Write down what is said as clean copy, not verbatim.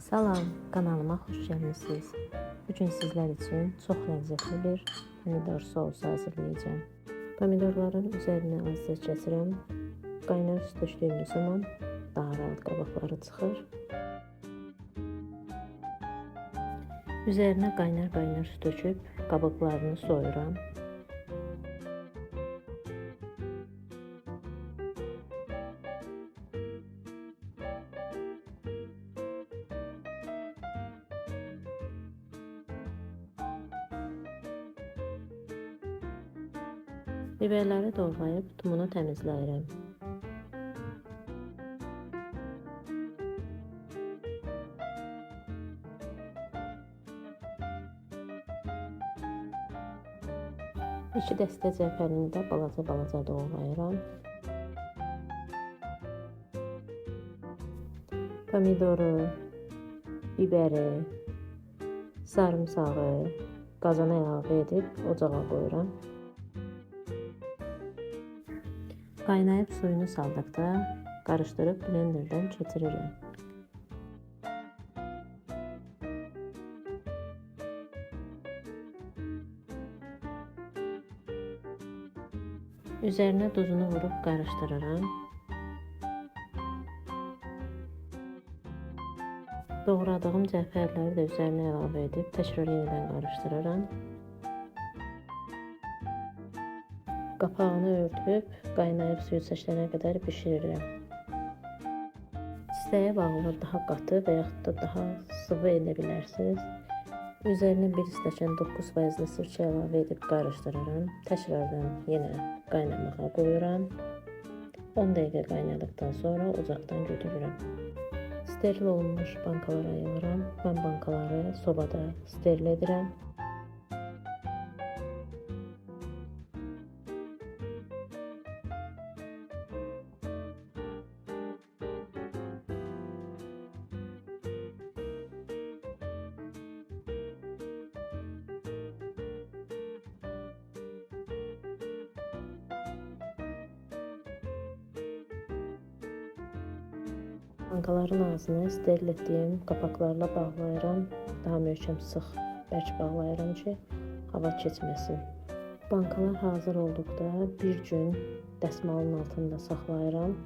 Salam, kanalıma xoş gəlmisiniz. Bugün sizlər üçün çox ləzzətli bir pomidor sousu hazırlayacağım. Pomidorların üzərinə azca kəsirəm. Qaynar su döşdüyümüz zaman daha rahat qabıqları çıxır. Üzərinə qaynar su döküb qabıqlarını soyuram. Biberləri doğrayıb tumunu təmizləyirəm. İki dəstə cəfərini də balaca doğrayıram. Pomidoru, biberi, sarımsağı qazana əlavə edib ocağa qoyuram. Qaynayıb suyunu saldıqda qarışdırıb blenderdən keçirirəm. Üzərinə duzunu vurub qarışdırıram. Doğradığım cəfərləri də üzərinə əlavə edib təkrar yenidən qarışdırıram. Qapağını örtüb qaynayıb suyu çəkilənə qədər bişirirəm. İstəyə bağlı daha qatı və yaxud da daha sıvı edə bilərsiniz. Üzərinə 1 stəkan 9% sirkə əlavə edib qarışdırıram. Təkrardan yenə qaynamağa qoyuram. 10 dəqiqə qaynadıqdan sonra ocaqdan götürürəm. Steril olunmuş bankalara ayırıram. Mən bankaları sobada steril edirəm. Bankaların ağzını steril etdiyim qapaqlarla bağlayıram. Daha möhkəm sıx bərk bağlayıram ki, hava keçməsin. Bankalar hazır olduqda bir gün dəsmalın altında saxlayıram.